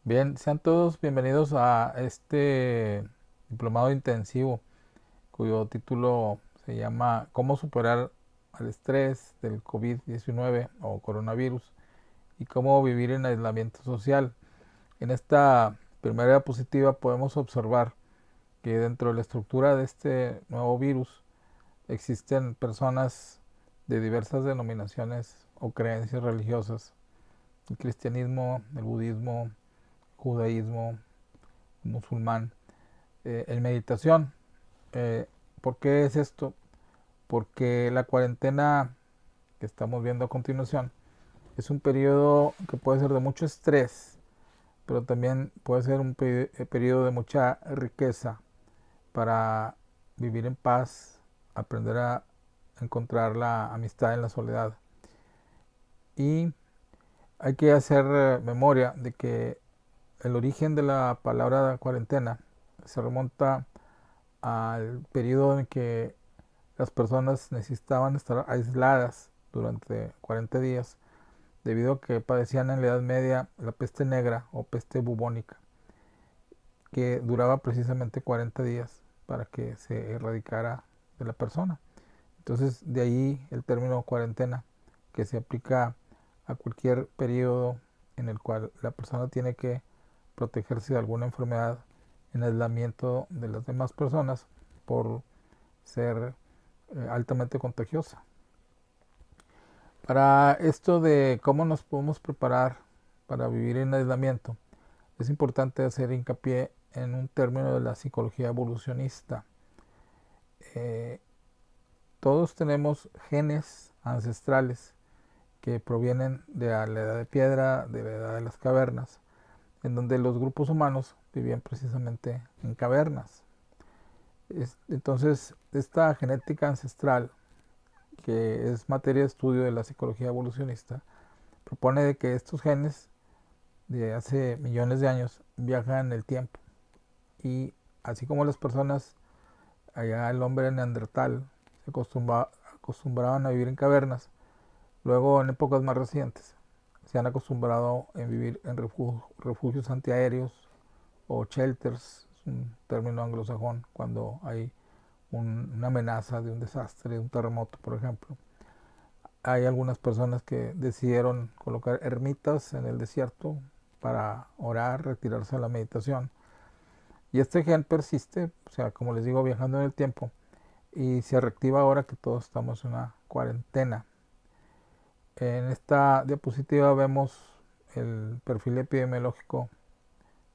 Bien, sean todos bienvenidos a este diplomado intensivo cuyo título se llama ¿Cómo superar al estrés del COVID-19 o coronavirus y cómo vivir en aislamiento social? En esta primera diapositiva podemos observar que dentro de la estructura de este nuevo virus existen personas de diversas denominaciones o creencias religiosas: el cristianismo, el budismo, judaísmo, musulmán, en meditación. Eh, ¿Por qué es esto? Porque la cuarentena que estamos viendo a continuación es un periodo que puede ser de mucho estrés, pero también puede ser un periodo de mucha riqueza para vivir en paz, aprender a encontrar la amistad en la soledad. Y hay que hacer memoria de que el origen de la palabra cuarentena se remonta al periodo en que las personas necesitaban estar aisladas durante 40 días debido a que padecían en la Edad Media la peste negra o peste bubónica, que duraba precisamente 40 días para que se erradicara de la persona. Entonces de ahí el término cuarentena, que se aplica a cualquier periodo en el cual la persona tiene que protegerse de alguna enfermedad en aislamiento de las demás personas por ser altamente contagiosa. Para esto de cómo nos podemos preparar para vivir en aislamiento, es importante hacer hincapié en un término de la psicología evolucionista. Eh, Todos tenemos genes ancestrales que provienen de la edad de piedra, de la edad de las cavernas, en donde los grupos humanos vivían precisamente en cavernas. Entonces, esta genética ancestral, que es materia de estudio de la psicología evolucionista, propone de que estos genes de hace millones de años viajan en el tiempo y así como las personas, allá el hombre neandertal se acostumbraban a vivir en cavernas, luego en épocas más recientes se han acostumbrado a vivir en refugios antiaéreos o shelters, es un término anglosajón cuando hay una amenaza de un desastre, de un terremoto, por ejemplo. Hay algunas personas que decidieron colocar ermitas en el desierto para orar, retirarse a la meditación. Y este gen persiste, o sea, como les digo, viajando en el tiempo y se reactiva ahora que todos estamos en una cuarentena. En esta diapositiva vemos el perfil epidemiológico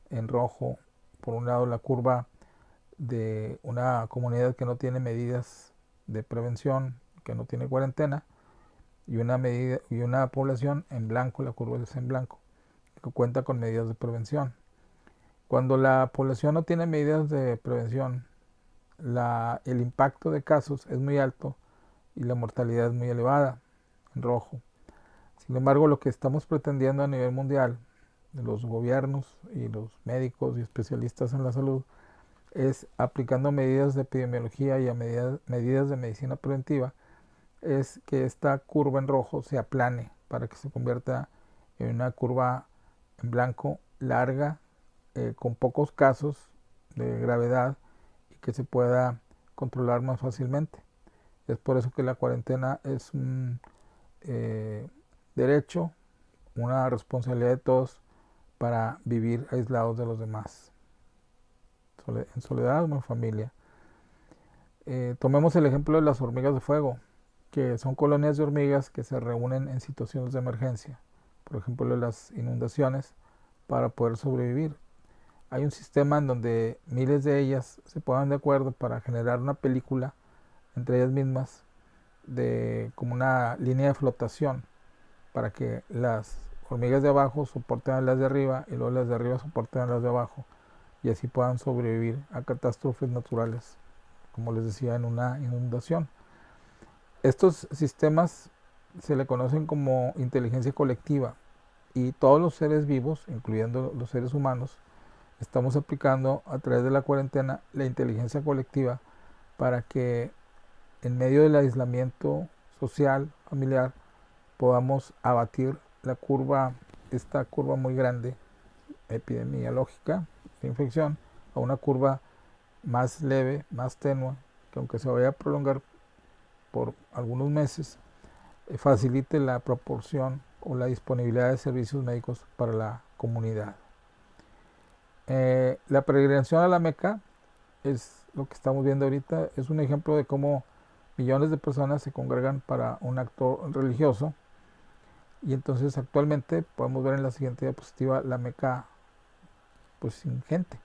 en rojo. Por un lado, la curva de una comunidad que no tiene medidas de prevención, que no tiene cuarentena, y una población en blanco, la curva es en blanco, que cuenta con medidas de prevención. Cuando la población no tiene medidas de prevención, el impacto de casos es muy alto y la mortalidad es muy elevada, en rojo. Sin embargo, lo que estamos pretendiendo a nivel mundial, de los gobiernos y los médicos y especialistas en la salud, es aplicando medidas de epidemiología y a medidas de medicina preventiva, es que esta curva en rojo se aplane para que se convierta en una curva en blanco larga, con pocos casos de gravedad y que se pueda controlar más fácilmente. Es por eso que la cuarentena es un derecho, una responsabilidad de todos para vivir aislados de los demás, en soledad o en familia. Tomemos el ejemplo de las hormigas de fuego, que son colonias de hormigas que se reúnen en situaciones de emergencia, por ejemplo las inundaciones, para poder sobrevivir. Hay un sistema en donde miles de ellas se ponen de acuerdo para generar una película entre ellas mismas, de como una línea de flotación, para que las hormigas de abajo soporten a las de arriba y luego las de arriba soporten a las de abajo y así puedan sobrevivir a catástrofes naturales, como les decía, en una inundación. Estos sistemas se le conocen como inteligencia colectiva y todos los seres vivos, incluyendo los seres humanos, estamos aplicando a través de la cuarentena la inteligencia colectiva para que en medio del aislamiento social, familiar, podamos abatir la curva, esta curva muy grande epidemiológica de infección a una curva más leve, más tenue, que aunque se vaya a prolongar por algunos meses, facilite la proporción o la disponibilidad de servicios médicos para la comunidad. La peregrinación a la Meca es lo que estamos viendo ahorita, es un ejemplo de cómo millones de personas se congregan para un acto religioso, y entonces actualmente podemos ver en la siguiente diapositiva la Meca pues sin gente.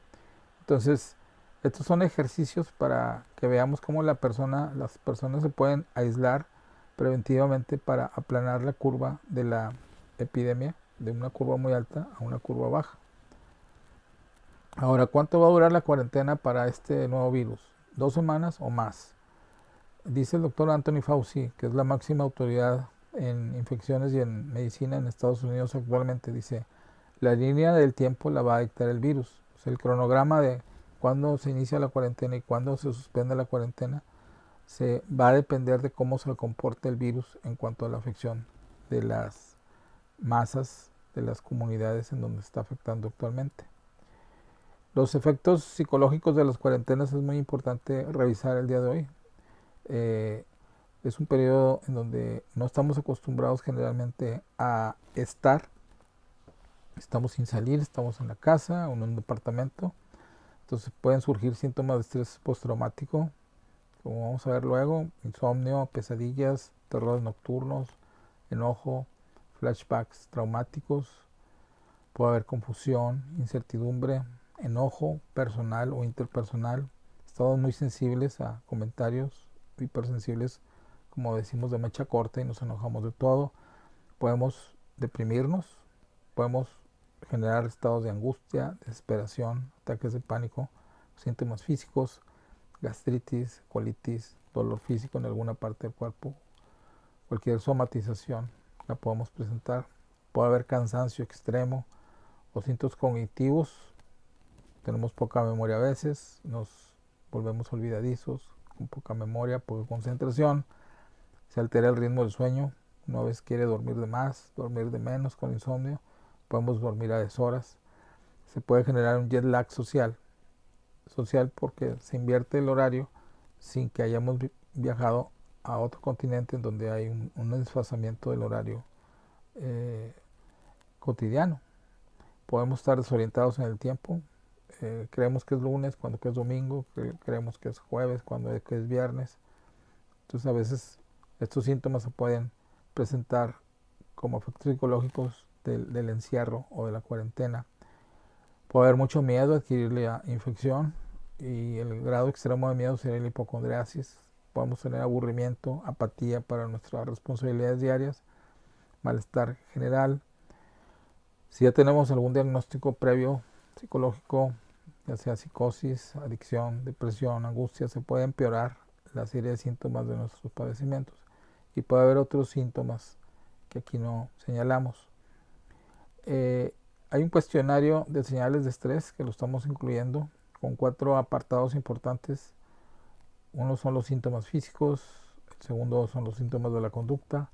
Entonces estos son ejercicios para que veamos cómo las personas se pueden aislar preventivamente para aplanar la curva de la epidemia, de una curva muy alta a una curva baja. Ahora, ¿cuánto va a durar la cuarentena para este nuevo virus? 2 semanas o más. Dice el doctor Anthony Fauci, que es la máxima autoridad en infecciones y en medicina en Estados Unidos actualmente, dice, la línea del tiempo la va a dictar el virus. O sea, el cronograma de cuándo se inicia la cuarentena y cuándo se suspende la cuarentena se va a depender de cómo se comporte el virus en cuanto a la afección de las masas, de las comunidades en donde está afectando actualmente. Los efectos psicológicos de las cuarentenas es muy importante revisar el día de hoy. Es un periodo en donde no estamos acostumbrados generalmente a estar. Estamos sin salir, estamos en la casa o en un departamento. Entonces pueden surgir síntomas de estrés postraumático, como vamos a ver luego, insomnio, pesadillas, terrores nocturnos, enojo, flashbacks traumáticos. Puede haber confusión, incertidumbre, enojo personal o interpersonal. Estamos muy sensibles a comentarios, hipersensibles, como decimos, de mecha corta, y nos enojamos de todo. Podemos deprimirnos, podemos generar estados de angustia, desesperación, ataques de pánico, síntomas físicos, gastritis, colitis, dolor físico en alguna parte del cuerpo, cualquier somatización la podemos presentar. Puede haber cansancio extremo o síntomas cognitivos. Tenemos poca memoria a veces, nos volvemos olvidadizos, con poca memoria, poca concentración, se altera el ritmo del sueño, una vez quiere dormir de más, dormir de menos con insomnio, podemos dormir a deshoras, se puede generar un jet lag social porque se invierte el horario sin que hayamos viajado a otro continente en donde hay un desfasamiento del horario cotidiano. Podemos estar desorientados en el tiempo, creemos que es lunes cuando que es domingo, creemos que es jueves cuando que es viernes. Entonces a veces estos síntomas se pueden presentar como efectos psicológicos del encierro o de la cuarentena. Puede haber mucho miedo a adquirir la infección, y el grado extremo de miedo sería la hipocondriasis. Podemos tener aburrimiento, apatía para nuestras responsabilidades diarias, malestar general. Si ya tenemos algún diagnóstico previo psicológico, ya sea psicosis, adicción, depresión, angustia, se puede empeorar la serie de síntomas de nuestros padecimientos, y puede haber otros síntomas que aquí no señalamos. Hay un cuestionario de señales de estrés que lo estamos incluyendo con 4 apartados importantes. Uno son los síntomas físicos, el segundo son los síntomas de la conducta,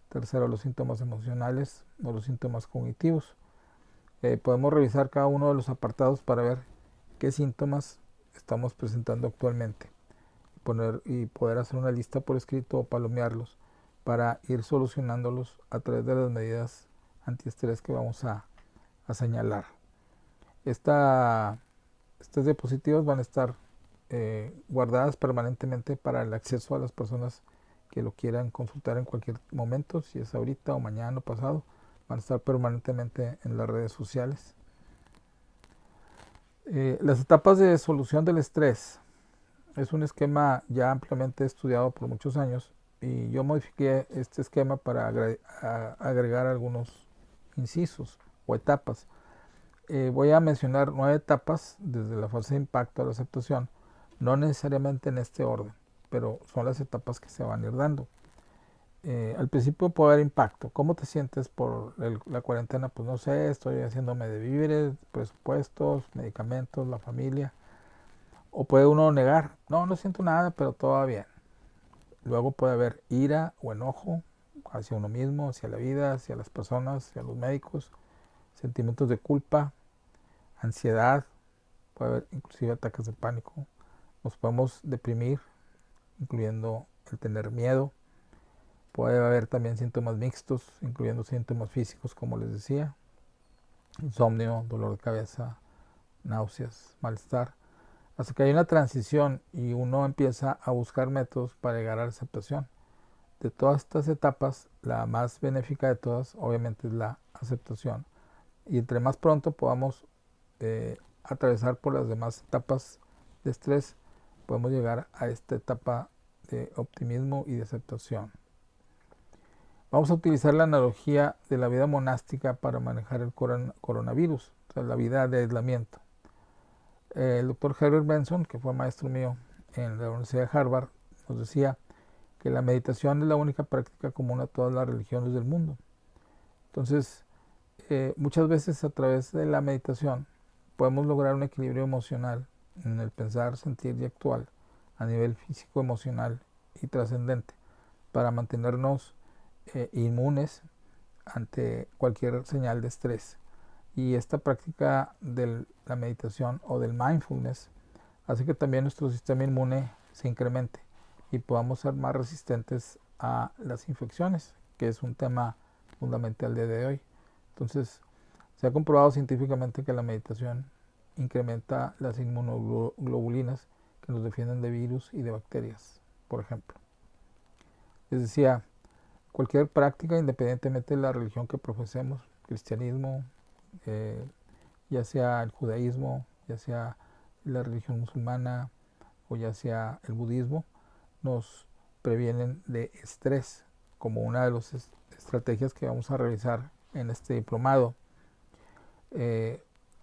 tercero los síntomas emocionales o los síntomas cognitivos. Podemos revisar cada uno de los apartados para ver qué síntomas estamos presentando actualmente y poder hacer una lista por escrito o palomearlos para ir solucionándolos a través de las medidas antiestrés que vamos a señalar. Estas diapositivas van a estar guardadas permanentemente para el acceso a las personas que lo quieran consultar en cualquier momento, si es ahorita o mañana o pasado. Van a estar permanentemente en las redes sociales. Las etapas de solución del estrés es un esquema ya ampliamente estudiado por muchos años, y yo modifiqué este esquema para agregar algunos incisos o etapas. Voy a mencionar 9 etapas desde la fase de impacto a la aceptación, no necesariamente en este orden, pero son las etapas que se van a ir dando. Al principio puede haber impacto. ¿Cómo te sientes por la cuarentena? Pues no sé, estoy haciéndome de víveres, presupuestos, medicamentos, la familia. O puede uno negar, no, no siento nada, pero todo va bien. Luego puede haber ira o enojo hacia uno mismo, hacia la vida, hacia las personas, hacia los médicos, sentimientos de culpa, ansiedad, puede haber inclusive ataques de pánico, nos podemos deprimir, incluyendo el tener miedo, puede haber también síntomas mixtos, incluyendo síntomas físicos, como les decía, insomnio, dolor de cabeza, náuseas, malestar, hasta que hay una transición y uno empieza a buscar métodos para llegar a la aceptación. De todas estas etapas, la más benéfica de todas, obviamente, es la aceptación. Y entre más pronto podamos atravesar por las demás etapas de estrés, podemos llegar a esta etapa de optimismo y de aceptación. Vamos a utilizar la analogía de la vida monástica para manejar el coronavirus, o sea, la vida de aislamiento. El doctor Herbert Benson, que fue maestro mío en la Universidad de Harvard, nos decía que la meditación es la única práctica común a todas las religiones del mundo. Entonces, muchas veces a través de la meditación podemos lograr un equilibrio emocional en el pensar, sentir y actuar a nivel físico, emocional y trascendente para mantenernos inmunes ante cualquier señal de estrés. Y esta práctica de la meditación o del mindfulness hace que también nuestro sistema inmune se incremente y podamos ser más resistentes a las infecciones, que es un tema fundamental al día de hoy. Entonces, se ha comprobado científicamente que la meditación incrementa las inmunoglobulinas que nos defienden de virus y de bacterias, por ejemplo. Les decía, cualquier práctica, independientemente de la religión que profesemos, cristianismo, ya sea el judaísmo, ya sea la religión musulmana o ya sea el budismo, nos previenen de estrés, como una de las estrategias que vamos a revisar en este diplomado.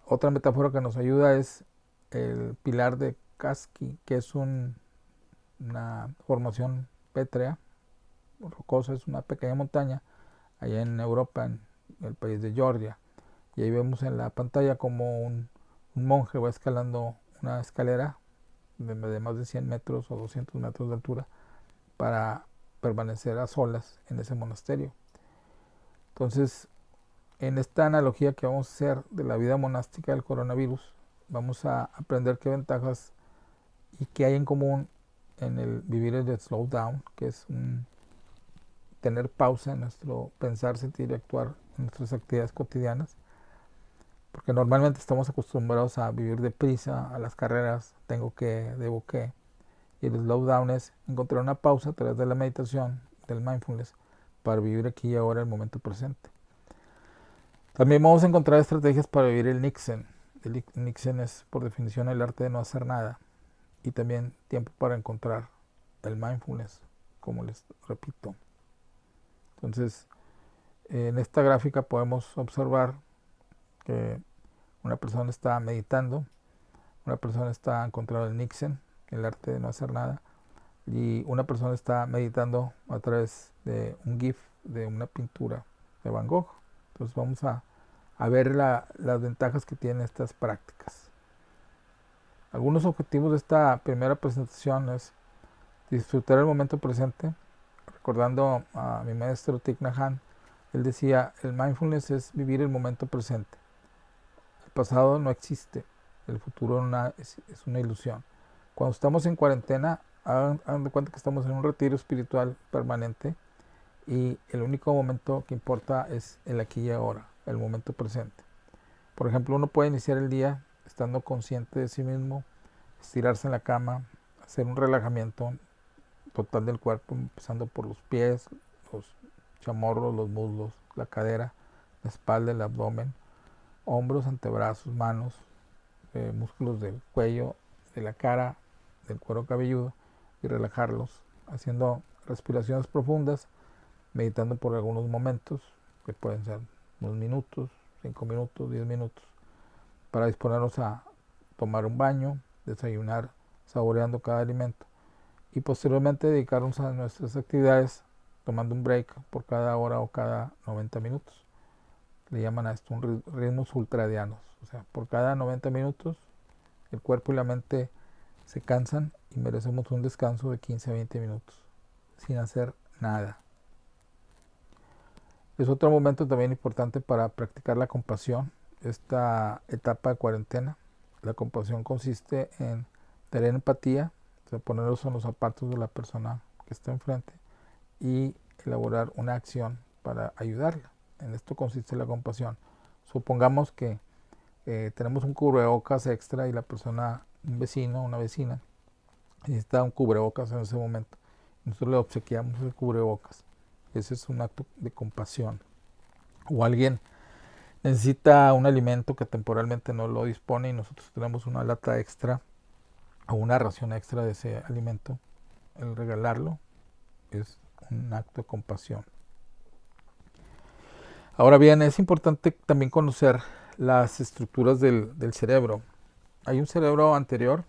Otra metáfora que nos ayuda es el pilar de Casqui, que es una formación pétrea, rocosa, es una pequeña montaña allá en Europa, en el país de Georgia. Y ahí vemos en la pantalla como un monje va escalando una escalera de más de 100 metros o 200 metros de altura para permanecer a solas en ese monasterio. Entonces, en esta analogía que vamos a hacer de la vida monástica del coronavirus, vamos a aprender qué ventajas y qué hay en común en el vivir el slow down, que es tener pausa en nuestro pensar, sentir y actuar en nuestras actividades cotidianas, porque normalmente estamos acostumbrados a vivir deprisa, a las carreras, tengo que, debo que, y el slow down es encontrar una pausa a través de la meditación, del mindfulness, para vivir aquí y ahora el momento presente. También vamos a encontrar estrategias para vivir el Niksen. El Niksen es, por definición, el arte de no hacer nada, y también tiempo para encontrar el mindfulness, como les repito. Entonces, en esta gráfica podemos observar que una persona está meditando, una persona está encontrando el Niksen, el arte de no hacer nada, y una persona está meditando a través de un GIF de una pintura de Van Gogh. Entonces vamos a ver las ventajas que tienen estas prácticas. Algunos objetivos de esta primera presentación es disfrutar el momento presente, recordando a mi maestro Thich Nhat Hanh. Él decía, el mindfulness es vivir el momento presente. El pasado no existe, el futuro es una ilusión. Cuando estamos en cuarentena, hagan de cuenta que estamos en un retiro espiritual permanente y el único momento que importa es el aquí y ahora, el momento presente. Por ejemplo, uno puede iniciar el día estando consciente de sí mismo, estirarse en la cama, hacer un relajamiento total del cuerpo, empezando por los pies, los chamorros, los muslos, la cadera, la espalda, el abdomen, hombros, antebrazos, manos, músculos del cuello, de la cara, del cuero cabelludo, y relajarlos, haciendo respiraciones profundas, meditando por algunos momentos, que pueden ser unos minutos, 5 minutos, 10 minutos, para disponernos a tomar un baño, desayunar, saboreando cada alimento, y posteriormente dedicarnos a nuestras actividades, tomando un break por cada hora o cada 90 minutos. Le llaman a esto ritmos ultradianos, o sea, por cada 90 minutos el cuerpo y la mente se cansan y merecemos un descanso de 15 a 20 minutos, sin hacer nada. Es otro momento también importante para practicar la compasión, esta etapa de cuarentena. La compasión consiste en tener empatía, o sea, ponernos en los zapatos de la persona que está enfrente y elaborar una acción para ayudarla. En esto consiste la compasión. Supongamos que tenemos un cubrebocas extra y la persona, un vecino, una vecina, necesita un cubrebocas en ese momento. Nosotros le obsequiamos el cubrebocas. Ese es un acto de compasión. O alguien necesita un alimento que temporalmente no lo dispone y nosotros tenemos una lata extra o una ración extra de ese alimento. El regalarlo es un acto de compasión. Ahora bien, es importante también conocer las estructuras del cerebro. Hay un cerebro anterior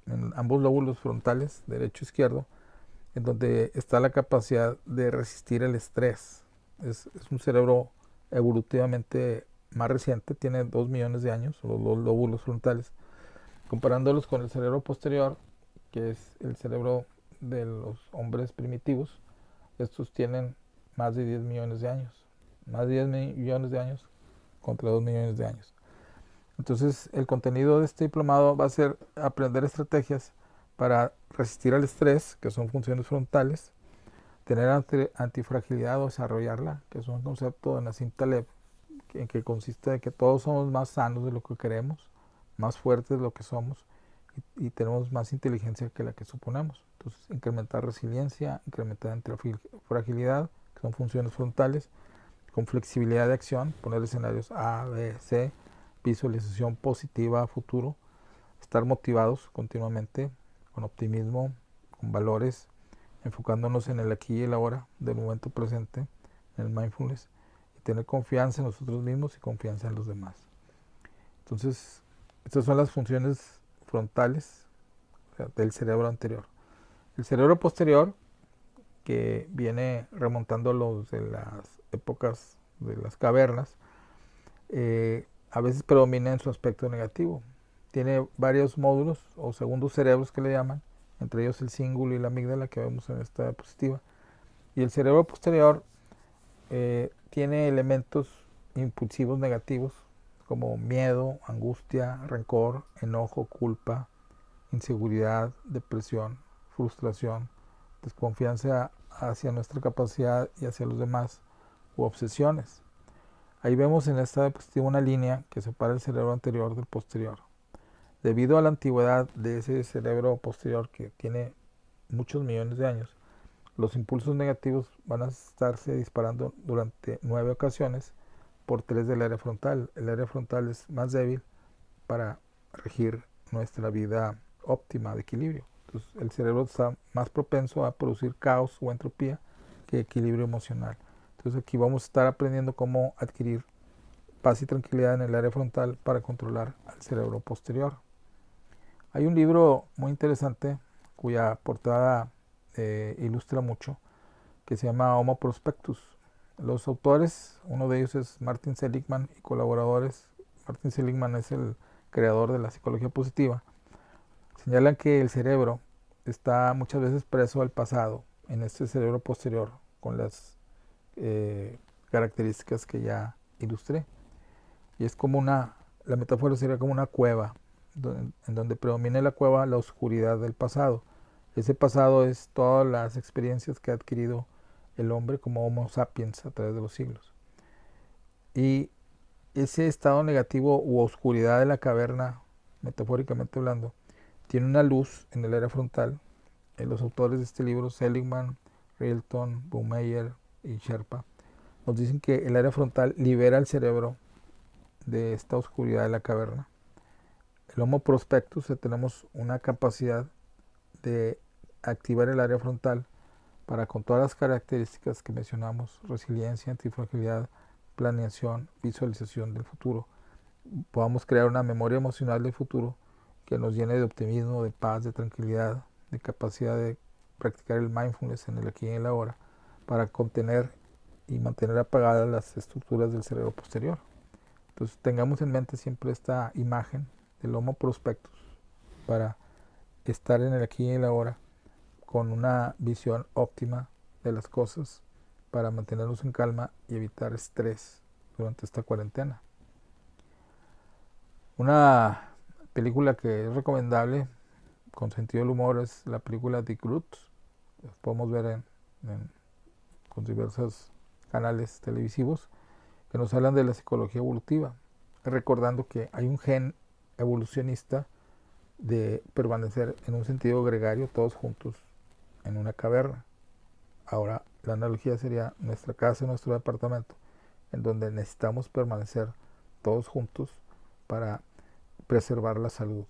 en ambos lóbulos frontales, derecho e izquierdo, en donde está la capacidad de resistir el estrés. Es un cerebro evolutivamente más reciente, tiene 2 millones de años, los lóbulos frontales, comparándolos con el cerebro posterior, que es el cerebro de los hombres primitivos. Estos tienen más de 10 millones de años, más de 10 millones de años contra 2 millones de años. Entonces, el contenido de este diplomado va a ser aprender estrategias para resistir al estrés, que son funciones frontales, tener antifragilidad o desarrollarla, que es un concepto de Nassim Taleb, en que consiste en que todos somos más sanos de lo que queremos, más fuertes de lo que somos y tenemos más inteligencia que la que suponemos. Entonces, incrementar resiliencia, incrementar antifragilidad, que son funciones frontales, con flexibilidad de acción, poner escenarios A, B, C, visualización positiva a futuro, estar motivados continuamente, con optimismo, con valores, enfocándonos en el aquí y el ahora del momento presente, en el mindfulness, y tener confianza en nosotros mismos y confianza en los demás. Entonces, estas son las funciones frontales, o sea, del cerebro anterior. El cerebro posterior, que viene remontando los de las épocas de las cavernas, a veces predomina en su aspecto negativo. Tiene varios módulos o segundos cerebros que le llaman, entre ellos el cíngulo y la amígdala que vemos en esta diapositiva. Y el cerebro posterior tiene elementos impulsivos negativos como miedo, angustia, rencor, enojo, culpa, inseguridad, depresión, frustración, desconfianza hacia nuestra capacidad y hacia los demás, u obsesiones. Ahí vemos en esta diapositiva una línea que separa el cerebro anterior del posterior. Debido a la antigüedad de ese cerebro posterior que tiene muchos millones de años, los impulsos negativos van a estarse disparando durante 9 ocasiones por 3 del área frontal. El área frontal es más débil para regir nuestra vida óptima de equilibrio. Entonces, el cerebro está más propenso a producir caos o entropía que equilibrio emocional. Entonces aquí vamos a estar aprendiendo cómo adquirir paz y tranquilidad en el área frontal para controlar al cerebro posterior. Hay un libro muy interesante cuya portada ilustra mucho, que se llama Homo Prospectus. Los autores, uno de ellos es Martin Seligman y colaboradores. Martin Seligman es el creador de la psicología positiva. Señalan que el cerebro está muchas veces preso al pasado, en este cerebro posterior, con las características que ya ilustré. Y es como la metáfora sería como una cueva, en donde predomina la cueva la oscuridad del pasado. Ese pasado es todas las experiencias que ha adquirido el hombre como Homo sapiens a través de los siglos. Y ese estado negativo u oscuridad de la caverna, metafóricamente hablando, tiene una luz en el área frontal. Los autores de este libro, Seligman, Railton, Baumeier y Sherpa, nos dicen que el área frontal libera el cerebro de esta oscuridad de la caverna. El Homo prospectus, tenemos una capacidad de activar el área frontal para, con todas las características que mencionamos, resiliencia, antifragilidad, planeación, visualización del futuro, podamos crear una memoria emocional del futuro que nos llene de optimismo, de paz, de tranquilidad, de capacidad de practicar el mindfulness en el aquí y en el ahora, para contener y mantener apagadas las estructuras del cerebro posterior. Entonces tengamos en mente siempre esta imagen del Homo prospectus para estar en el aquí y en el ahora con una visión óptima de las cosas, para mantenernos en calma y evitar estrés durante esta cuarentena. Una película que es recomendable con sentido del humor es la película The Croods. La podemos ver con diversos canales televisivos que nos hablan de la psicología evolutiva, recordando que hay un gen evolucionista de permanecer en un sentido gregario todos juntos en una caverna. Ahora, la analogía sería nuestra casa, nuestro departamento, en donde necesitamos permanecer todos juntos para preservar la salud.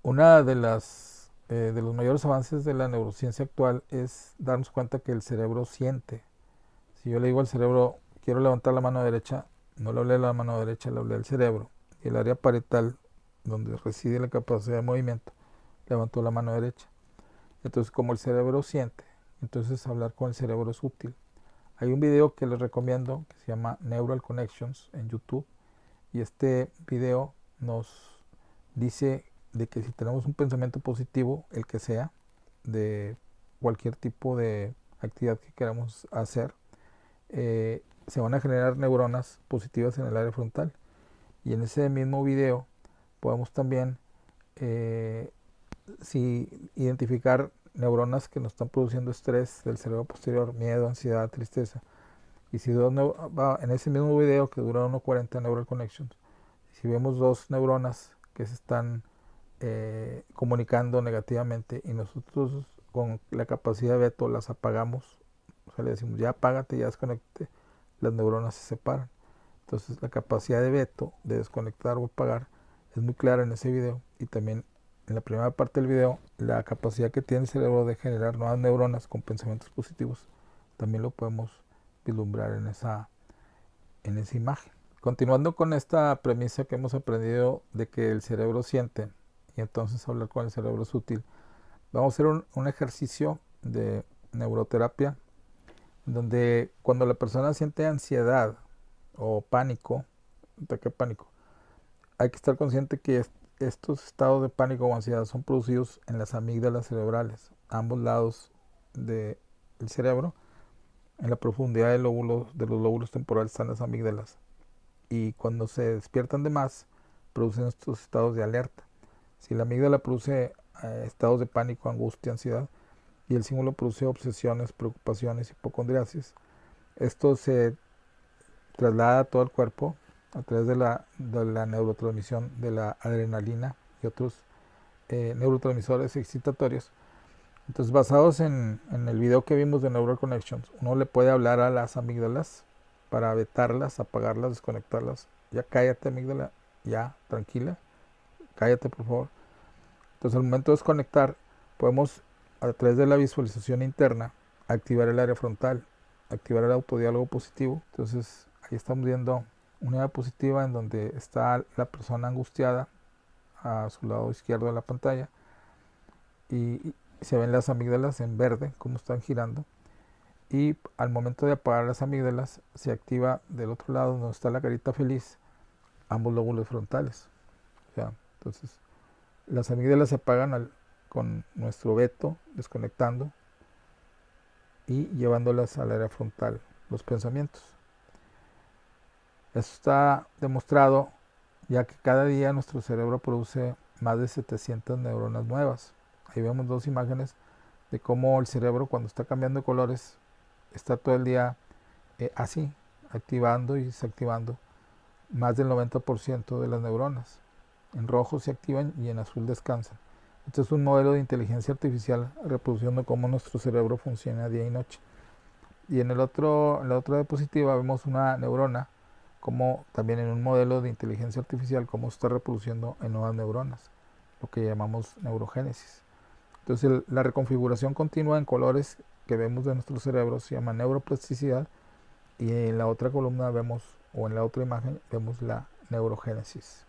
Una de los mayores avances de la neurociencia actual es darnos cuenta que el cerebro siente. Si yo le digo al cerebro, quiero levantar la mano derecha, no le hablé a la mano derecha, le hablé al cerebro. Y el área parietal, donde reside la capacidad de movimiento, levantó la mano derecha. Entonces, como el cerebro siente, entonces hablar con el cerebro es útil. Hay un video que les recomiendo que se llama Neural Connections en YouTube. Y este video nos dice de que si tenemos un pensamiento positivo, el que sea, de cualquier tipo de actividad que queramos hacer, se van a generar neuronas positivas en el área frontal. Y en ese mismo video podemos también identificar neuronas que nos están produciendo estrés del cerebro posterior, miedo, ansiedad, tristeza. Y si en ese mismo video que dura 1.40 Neural Connections, si vemos dos neuronas que se están comunicando negativamente y nosotros con la capacidad de veto las apagamos, o sea, le decimos ya apágate, ya desconecte, las neuronas se separan. Entonces la capacidad de veto, de desconectar o apagar, es muy clara en ese video. Y también en la primera parte del video, la capacidad que tiene el cerebro de generar nuevas neuronas con pensamientos positivos, también lo podemos vislumbrar en esa imagen. Continuando con esta premisa que hemos aprendido de que el cerebro siente y entonces hablar con el cerebro es útil, vamos a hacer un ejercicio de neuroterapia donde cuando la persona siente ansiedad o pánico, ataque de pánico, hay que estar consciente que estos estados de pánico o ansiedad son producidos en las amígdalas cerebrales, a ambos lados del cerebro. En la profundidad de los lóbulos temporales están las amígdalas. Y cuando se despiertan de más, producen estos estados de alerta. Si la amígdala produce estados de pánico, angustia, ansiedad, y el cíngulo produce obsesiones, preocupaciones, hipocondriasis, esto se traslada a todo el cuerpo a través de la neurotransmisión de la adrenalina y otros neurotransmisores excitatorios. Entonces, basados en el video que vimos de Neural Connections, uno le puede hablar a las amígdalas para vetarlas, apagarlas, desconectarlas. Ya cállate, amígdala, ya, tranquila, cállate por favor. Entonces, al momento de desconectar, podemos, a través de la visualización interna, activar el área frontal, activar el autodiálogo positivo. Entonces, ahí estamos viendo una área positiva en donde está la persona angustiada a su lado izquierdo de la pantalla y se ven las amígdalas en verde, como están girando. Y al momento de apagar las amígdalas, se activa del otro lado, donde está la carita feliz, ambos lóbulos frontales. Entonces, las amígdalas se apagan con nuestro veto, desconectando y llevándolas al área frontal, los pensamientos. Esto está demostrado ya que cada día nuestro cerebro produce más de 700 neuronas nuevas. Ahí vemos dos imágenes de cómo el cerebro, cuando está cambiando de colores, está todo el día así, activando y desactivando más del 90% de las neuronas. En rojo se activan y en azul descansan. Este es un modelo de inteligencia artificial reproduciendo cómo nuestro cerebro funciona día y noche. Y en la otra diapositiva vemos una neurona, como también en un modelo de inteligencia artificial, cómo se está reproduciendo en nuevas neuronas, lo que llamamos neurogénesis. Entonces la reconfiguración continua en colores que vemos de nuestro cerebro se llama neuroplasticidad, y en la otra columna vemos, o en la otra imagen, vemos la neurogénesis.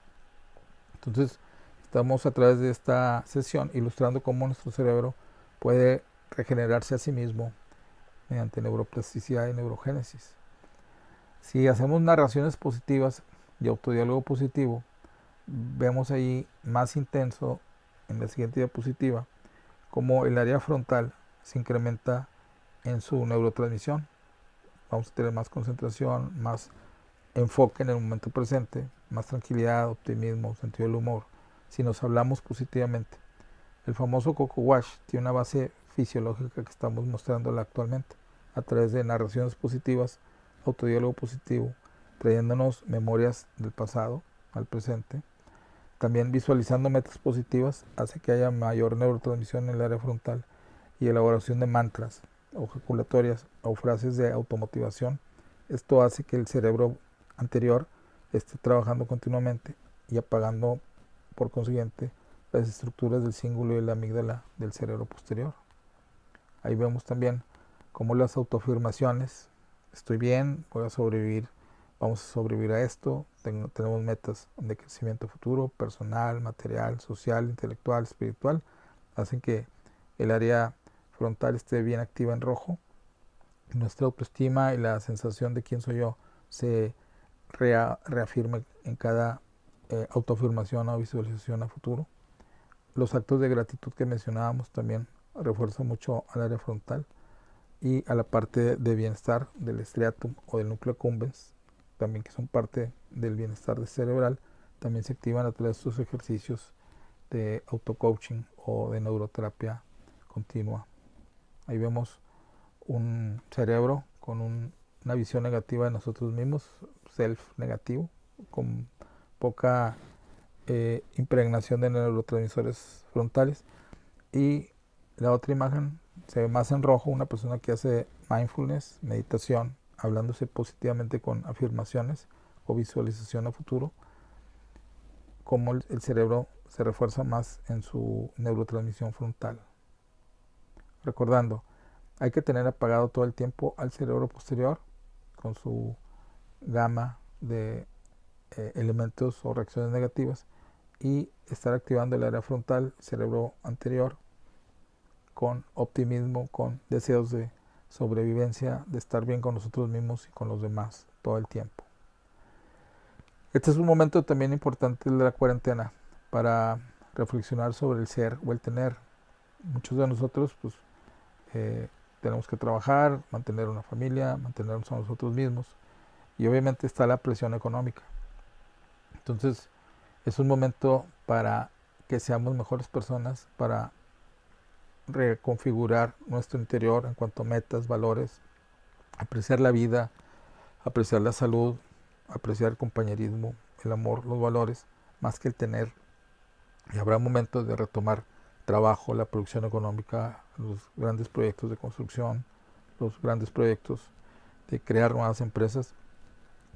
Entonces estamos a través de esta sesión ilustrando cómo nuestro cerebro puede regenerarse a sí mismo mediante neuroplasticidad y neurogénesis. Si hacemos narraciones positivas y autodiálogo positivo, vemos ahí más intenso en la siguiente diapositiva como el área frontal se incrementa en su neurotransmisión. Vamos a tener más concentración, más enfoque en el momento presente, más tranquilidad, optimismo, sentido del humor, si nos hablamos positivamente. El famoso Coco Wash tiene una base fisiológica que estamos mostrándola actualmente a través de narraciones positivas, autodiálogo positivo, trayéndonos memorias del pasado al presente. También visualizando metas positivas hace que haya mayor neurotransmisión en el área frontal y elaboración de mantras o ejaculatorias o frases de automotivación. Esto hace que el cerebro anterior esté trabajando continuamente y apagando por consiguiente las estructuras del cíngulo y la amígdala del cerebro posterior. Ahí vemos también cómo las autoafirmaciones, estoy bien, voy a sobrevivir, vamos a sobrevivir a esto, tenemos metas de crecimiento futuro, personal, material, social, intelectual, espiritual, hacen que el área frontal esté bien activa en rojo. Nuestra autoestima y la sensación de quién soy yo se reafirma en cada autoafirmación o visualización a futuro. Los actos de gratitud que mencionábamos también refuerzan mucho al área frontal y a la parte de bienestar del striatum o del núcleo accumbens, también que son parte del bienestar cerebral, también se activan a través de estos ejercicios de autocoaching o de neuroterapia continua. Ahí vemos un cerebro con una visión negativa de nosotros mismos, self negativo, con poca impregnación de neurotransmisores frontales. Y la otra imagen se ve más en rojo, una persona que hace mindfulness, meditación, hablándose positivamente con afirmaciones o visualización a futuro, como el cerebro se refuerza más en su neurotransmisión frontal. Recordando, hay que tener apagado todo el tiempo al cerebro posterior con su gama de elementos o reacciones negativas y estar activando el área frontal, cerebro anterior, con optimismo, con deseos de sobrevivencia, de estar bien con nosotros mismos y con los demás todo el tiempo. Este es un momento también importante de la cuarentena para reflexionar sobre el ser o el tener. Muchos de nosotros pues tenemos que trabajar, mantener una familia, mantenernos a nosotros mismos y obviamente está la presión económica. Entonces es un momento para que seamos mejores personas, para reconfigurar nuestro interior en cuanto a metas, valores, apreciar la vida, apreciar la salud, apreciar el compañerismo, el amor, los valores, más que el tener. Y habrá momentos de retomar trabajo, la producción económica, los grandes proyectos de construcción, los grandes proyectos de crear nuevas empresas.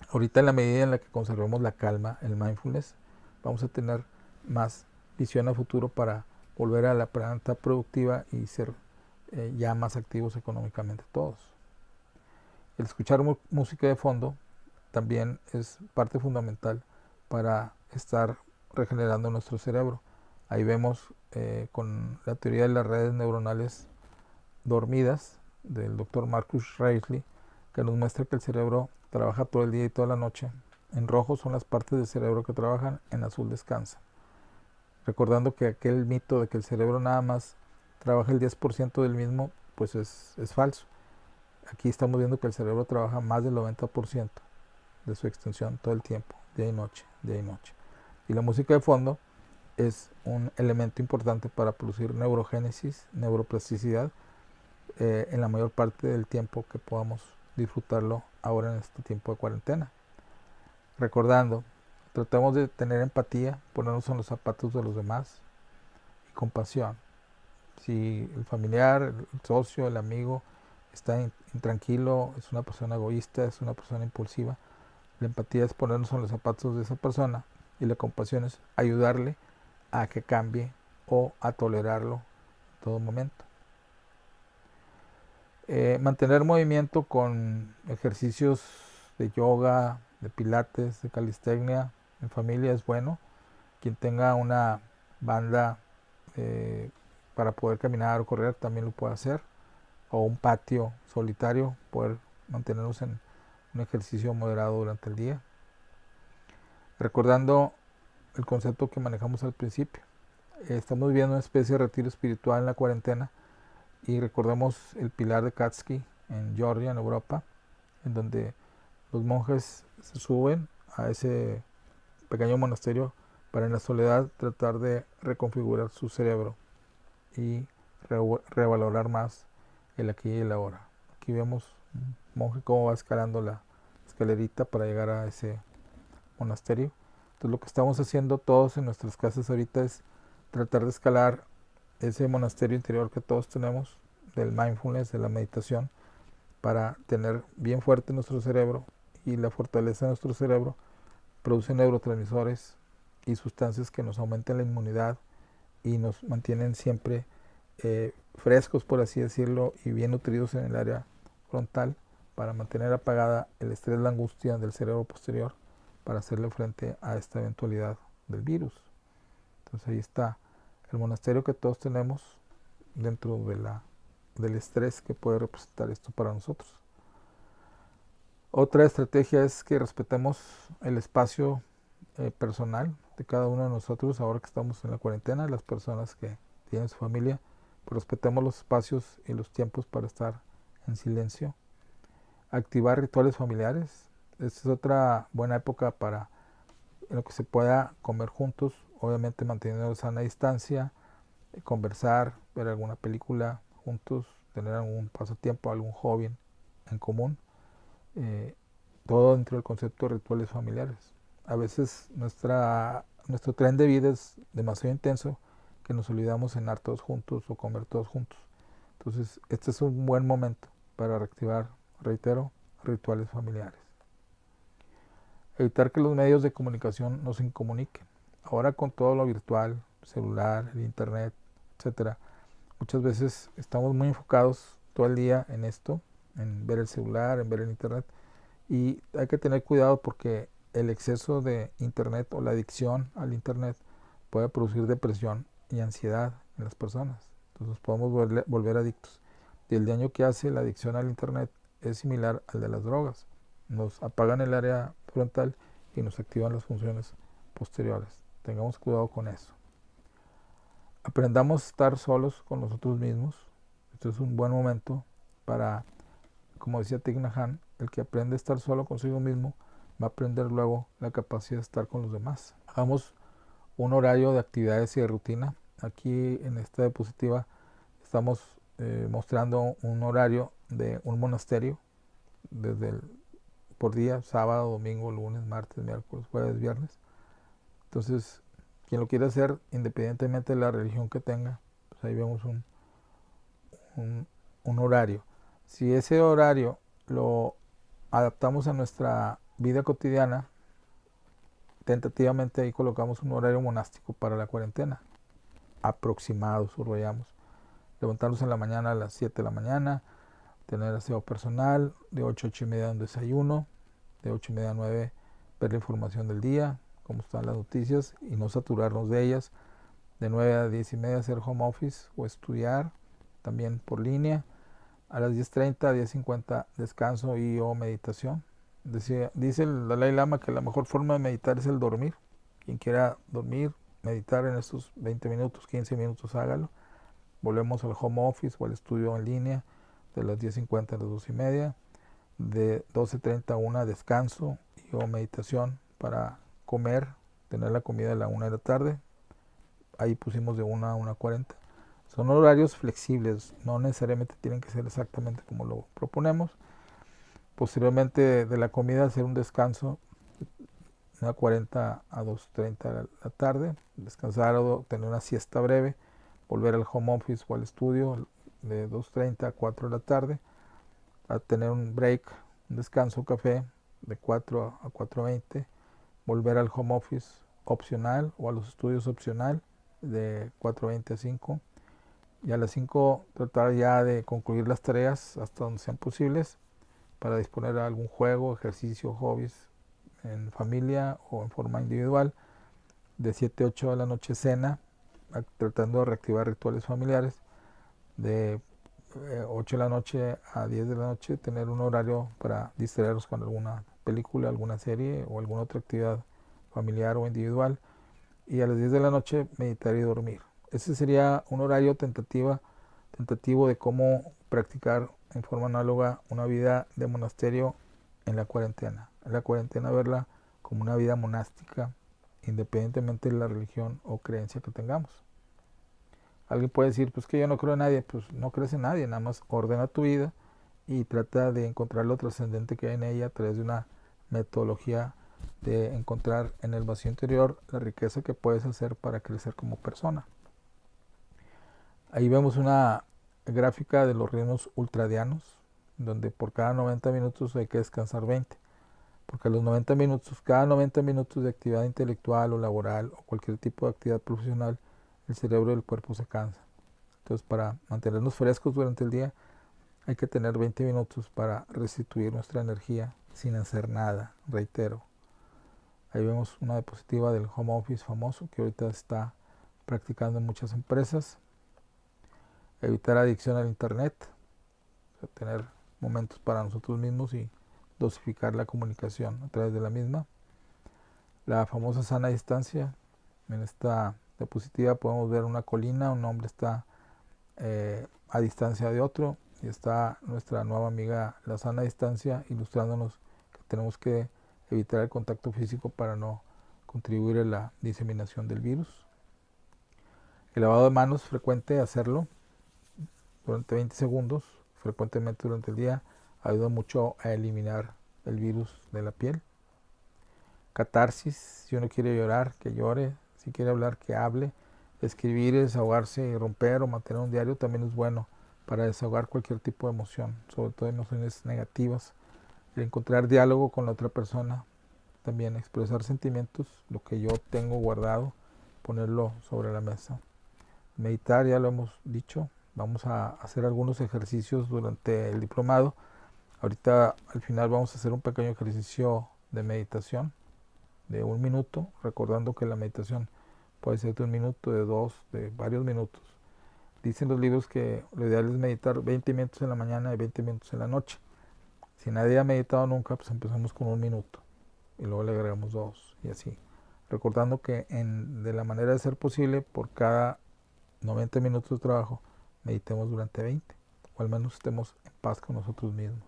Ahorita, en la medida en la que conservemos la calma, el mindfulness, vamos a tener más visión a futuro para volver a la planta productiva y ser ya más activos económicamente todos. El escuchar música de fondo también es parte fundamental para estar regenerando nuestro cerebro. Ahí vemos con la teoría de las redes neuronales dormidas del doctor Marcus Raichle, que nos muestra que el cerebro trabaja todo el día y toda la noche. En rojo son las partes del cerebro que trabajan, en azul descansan. Recordando que aquel mito de que el cerebro nada más trabaja el 10% del mismo, pues es falso. Aquí estamos viendo que el cerebro trabaja más del 90% de su extensión todo el tiempo, día y noche, día y noche. Y la música de fondo es un elemento importante para producir neurogénesis, neuroplasticidad, en la mayor parte del tiempo que podamos disfrutarlo ahora en este tiempo de cuarentena. Recordando, tratemos de tener empatía, ponernos en los zapatos de los demás y compasión. Si el familiar, el socio, el amigo está intranquilo, es una persona egoísta, es una persona impulsiva, la empatía es ponernos en los zapatos de esa persona y la compasión es ayudarle a que cambie o a tolerarlo en todo momento. Mantener movimiento con ejercicios de yoga, de pilates, de calistenia en familia es bueno. Quien tenga una banda para poder caminar o correr también lo puede hacer, o un patio solitario, poder mantenernos en un ejercicio moderado durante el día. Recordando el concepto que manejamos al principio, estamos viviendo una especie de retiro espiritual en la cuarentena y recordemos el pilar de Katski en Georgia, en Europa, en donde los monjes se suben a ese pequeño monasterio para en la soledad tratar de reconfigurar su cerebro y revalorar más el aquí y el ahora. Aquí vemos un monje cómo va escalando la escalerita para llegar a ese monasterio. Entonces lo que estamos haciendo todos en nuestras casas ahorita es tratar de escalar ese monasterio interior que todos tenemos del mindfulness, de la meditación, para tener bien fuerte nuestro cerebro, y la fortaleza de nuestro cerebro produce neurotransmisores y sustancias que nos aumentan la inmunidad y nos mantienen siempre frescos, por así decirlo, y bien nutridos en el área frontal para mantener apagada el estrés, la angustia del cerebro posterior para hacerle frente a esta eventualidad del virus. Entonces ahí está el monasterio que todos tenemos dentro del estrés que puede representar esto para nosotros. Otra estrategia es que respetemos el espacio personal de cada uno de nosotros ahora que estamos en la cuarentena. Las personas que tienen su familia, pues respetemos los espacios y los tiempos para estar en silencio. Activar rituales familiares. Esta es otra buena época para en lo que se pueda comer juntos, obviamente manteniendo sana distancia, conversar, ver alguna película juntos, tener algún pasatiempo, algún hobby en común, todo dentro del concepto de rituales familiares. A veces nuestro tren de vida es demasiado intenso que nos olvidamos cenar todos juntos o comer todos juntos. Entonces este es un buen momento para reactivar, reitero, rituales familiares. Evitar que los medios de comunicación nos incomuniquen. Ahora con todo lo virtual, celular, el internet, etcétera, muchas veces estamos muy enfocados todo el día en esto, en ver el celular, en ver el internet, y hay que tener cuidado porque el exceso de internet o la adicción al internet puede producir depresión y ansiedad en las personas. Entonces podemos volver adictos. Y el daño que hace la adicción al internet es similar al de las drogas. Nos apagan el área frontal y nos activan las funciones posteriores. Tengamos cuidado con eso. Aprendamos a estar solos con nosotros mismos. Este es un buen momento para, como decía Thich Nhat Hanh, el que aprende a estar solo consigo mismo va a aprender luego la capacidad de estar con los demás. Hagamos un horario de actividades y de rutina. Aquí en esta diapositiva estamos mostrando un horario de un monasterio por día, sábado, domingo, lunes, martes, miércoles, jueves, viernes. Entonces, quien lo quiera hacer, independientemente de la religión que tenga, pues ahí vemos un horario. Si ese horario lo adaptamos a nuestra vida cotidiana, tentativamente ahí colocamos un horario monástico para la cuarentena, aproximado, subrayamos. Levantarnos en la mañana a las 7 de la mañana, tener aseo personal, de 8 a 8 y media un desayuno, de 8 y media a 9 ver la información del día, cómo están las noticias y no saturarnos de ellas, de 9 a 10 y media hacer home office o estudiar, también por línea, a las 10:30 a 10:50 descanso y o meditación. Dice el Dalai Lama que la mejor forma de meditar es el dormir. Quien quiera dormir, meditar en estos 20 minutos, 15 minutos, hágalo. Volvemos al home office o al estudio en línea de las 10:50 a las 12:30, de 12:30 a 1 descanso y o meditación para comer, tener la comida a la 1 de la tarde. Ahí pusimos de 1 a 1:40. Son horarios flexibles, no necesariamente tienen que ser exactamente como lo proponemos. Posteriormente de la comida hacer un descanso de 1:40 a 2:30 de la tarde, descansar o tener una siesta breve, volver al home office o al estudio de 2:30 a 4 de la tarde, a tener un break, un descanso, café de 4 a 4:20, volver al home office opcional o a los estudios opcional de 4:20 a 5, y a las 5 tratar ya de concluir las tareas hasta donde sean posibles para disponer de algún juego, ejercicio, hobbies en familia o en forma individual. De 7 a 8 de la noche cena, tratando de reactivar rituales familiares. De 8 de la noche a 10 de la noche tener un horario para distraernos con alguna película, alguna serie o alguna otra actividad familiar o individual. Y a las 10 de la noche meditar y dormir. Ese sería un horario tentativo de cómo practicar en forma análoga una vida de monasterio en la cuarentena. En la cuarentena verla como una vida monástica, independientemente de la religión o creencia que tengamos. Alguien puede decir, pues que yo no creo en nadie, pues no crees en nadie, nada más ordena tu vida y trata de encontrar lo trascendente que hay en ella a través de una metodología de encontrar en el vacío interior la riqueza que puedes hacer para crecer como persona. Ahí vemos una gráfica de los ritmos ultradianos, donde por cada 90 minutos hay que descansar 20, porque a los 90 minutos, cada 90 minutos de actividad intelectual o laboral o cualquier tipo de actividad profesional, el cerebro y el cuerpo se cansan. Entonces, para mantenernos frescos durante el día, hay que tener 20 minutos para restituir nuestra energía sin hacer nada, reitero. Ahí vemos una diapositiva del home office famoso que ahorita está practicando en muchas empresas. Evitar adicción al internet, tener momentos para nosotros mismos y dosificar la comunicación a través de la misma. La famosa sana distancia. En esta diapositiva podemos ver una colina, un hombre está a distancia de otro y está nuestra nueva amiga la sana distancia ilustrándonos que tenemos que evitar el contacto físico para no contribuir a la diseminación del virus. El lavado de manos frecuente, hacerlo durante 20 segundos frecuentemente durante el día ayuda mucho a eliminar el virus de la piel. Catarsis, si uno quiere llorar, que llore, si quiere hablar, que hable. Escribir, desahogarse y romper o mantener un diario también es bueno para desahogar cualquier tipo de emoción, sobre todo emociones negativas. El encontrar diálogo con la otra persona, también expresar sentimientos, lo que yo tengo guardado, ponerlo sobre la mesa. Meditar, ya lo hemos dicho, vamos a hacer algunos ejercicios durante el diplomado. Ahorita al final vamos a hacer un pequeño ejercicio de meditación de 1 minuto, recordando que la meditación puede ser de 1 minuto, de 2, de varios minutos. Dicen los libros que lo ideal es meditar 20 minutos en la mañana y 20 minutos en la noche. Si nadie ha meditado nunca, pues empezamos con 1 minuto y luego le agregamos 2 y así. Recordando que de la manera de ser posible, por cada 90 minutos de trabajo, meditemos durante 20, o al menos estemos en paz con nosotros mismos.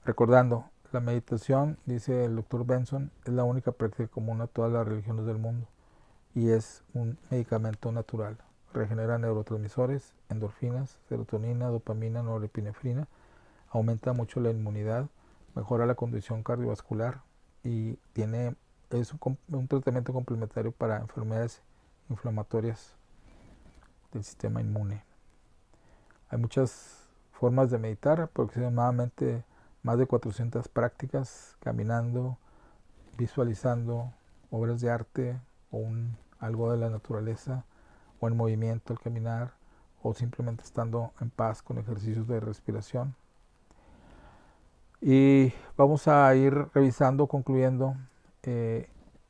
Recordando, la meditación, dice el Dr. Benson, es la única práctica común a todas las religiones del mundo y es un medicamento natural. Regenera neurotransmisores, endorfinas, serotonina, dopamina, norepinefrina, aumenta mucho la inmunidad, mejora la condición cardiovascular y es un tratamiento complementario para enfermedades inflamatorias del sistema inmune. Hay muchas formas de meditar, aproximadamente más de 400 prácticas, caminando, visualizando obras de arte o algo de la naturaleza, o en movimiento al caminar, o simplemente estando en paz con ejercicios de respiración. Y vamos a ir revisando, concluyendo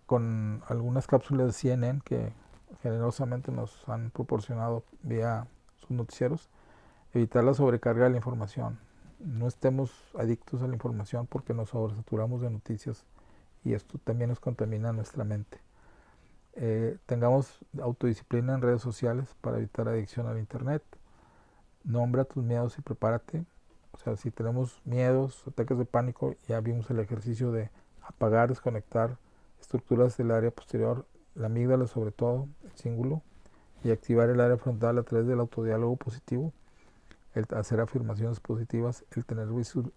con algunas cápsulas de CNN que generosamente nos han proporcionado vía sus noticieros. Evitar la sobrecarga de la información. No estemos adictos a la información porque nos sobresaturamos de noticias y esto también nos contamina nuestra mente. Tengamos autodisciplina en redes sociales para evitar adicción al internet. Nombra tus miedos y prepárate. O sea, si tenemos miedos, ataques de pánico, ya vimos el ejercicio de apagar, desconectar estructuras del área posterior, la amígdala sobre todo, el cíngulo, y activar el área frontal a través del autodiálogo positivo, el hacer afirmaciones positivas, el tener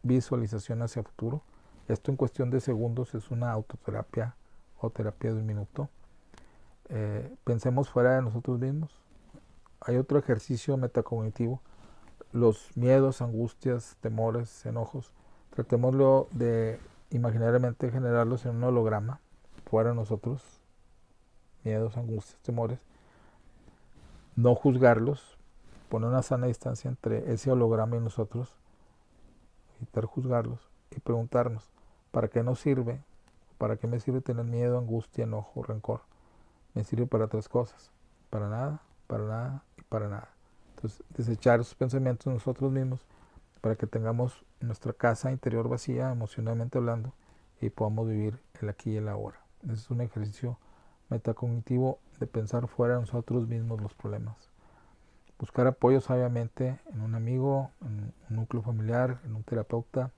visualización hacia futuro. Esto en cuestión de segundos es una autoterapia o terapia de 1 minuto. Pensemos fuera de nosotros mismos. Hay otro ejercicio metacognitivo. Los miedos, angustias, temores, enojos, tratémoslo de imaginariamente generarlos en un holograma fuera de nosotros. Miedos, angustias, temores. No juzgarlos, poner una sana distancia entre ese holograma y nosotros, evitar juzgarlos y preguntarnos, ¿para qué nos sirve? ¿Para qué me sirve tener miedo, angustia, enojo, rencor? Me sirve para 3 cosas, para nada, para nada y para nada. Entonces, desechar esos pensamientos nosotros mismos para que tengamos nuestra casa interior vacía, emocionalmente hablando, y podamos vivir el aquí y el ahora. Ese es un ejercicio metacognitivo de pensar fuera de nosotros mismos los problemas. Buscar apoyo sabiamente en un amigo, en un núcleo familiar, en un terapeuta,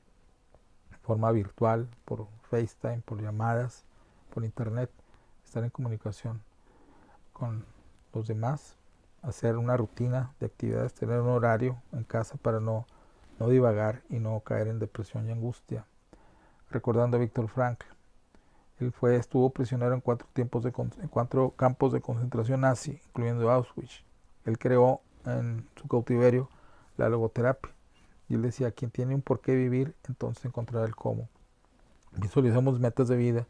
forma virtual, por FaceTime, por llamadas, por internet, estar en comunicación con los demás, hacer una rutina de actividades, tener un horario en casa para no divagar y no caer en depresión y angustia. Recordando a Víctor Frankl, él estuvo prisionero en 4 campos de concentración nazi, incluyendo Auschwitz. Él creó en su cautiverio la logoterapia. Y él decía, quien tiene un por qué vivir, entonces encontrará el cómo. Visualizamos metas de vida,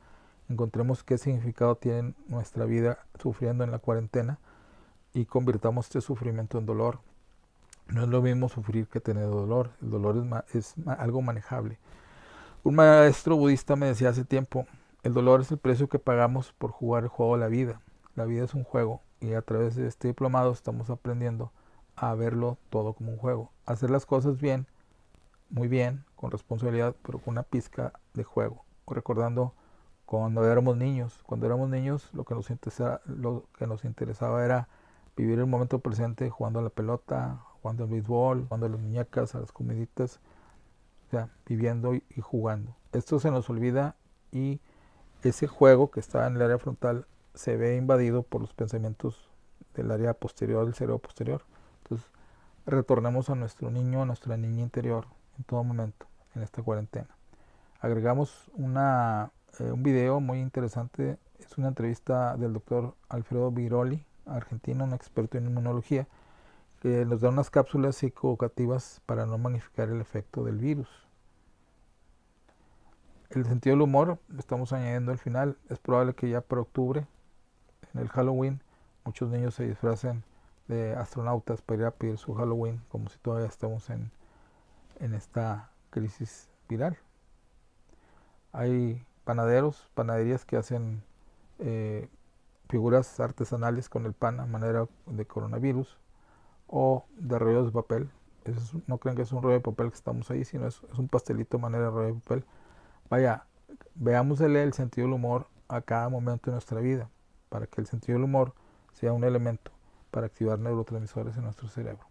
encontremos qué significado tiene nuestra vida sufriendo en la cuarentena y convirtamos este sufrimiento en dolor. No es lo mismo sufrir que tener dolor. El dolor es algo manejable. Un maestro budista me decía hace tiempo, el dolor es el precio que pagamos por jugar el juego de la vida. La vida es un juego y a través de este diplomado estamos aprendiendo a verlo todo como un juego. Hacer las cosas bien, muy bien, con responsabilidad, pero con una pizca de juego. Recordando cuando éramos niños. Cuando éramos niños lo que nos interesaba era vivir el momento presente jugando a la pelota, jugando al béisbol, jugando a las muñecas, a las comiditas, o sea, viviendo y jugando. Esto se nos olvida y ese juego que está en el área frontal se ve invadido por los pensamientos del área posterior, del cerebro posterior. Entonces, retornemos a nuestro niño, a nuestra niña interior en todo momento, en esta cuarentena. Agregamos un video muy interesante, es una entrevista del doctor Alfredo Biroli, argentino, un experto en inmunología, que nos da unas cápsulas psicoeducativas para no magnificar el efecto del virus. El sentido del humor, lo estamos añadiendo al final, es probable que ya por octubre, en el Halloween, muchos niños se disfracen de astronautas para ir a pedir su Halloween, como si todavía estamos en esta crisis viral. Hay panaderías que hacen figuras artesanales con el pan a manera de coronavirus o de rollos de papel. No crean que es un rollo de papel que estamos ahí, sino es un pastelito a manera de rollo de papel. Vaya, veámosle el sentido del humor a cada momento de nuestra vida, para que el sentido del humor sea un elemento para activar neurotransmisores en nuestro cerebro.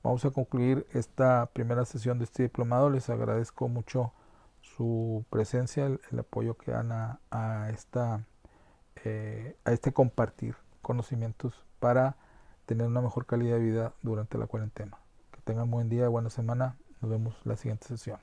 Vamos a concluir esta primera sesión de este diplomado. Les agradezco mucho su presencia, el apoyo que dan a este compartir conocimientos para tener una mejor calidad de vida durante la cuarentena. Que tengan buen día, buena semana. Nos vemos la siguiente sesión.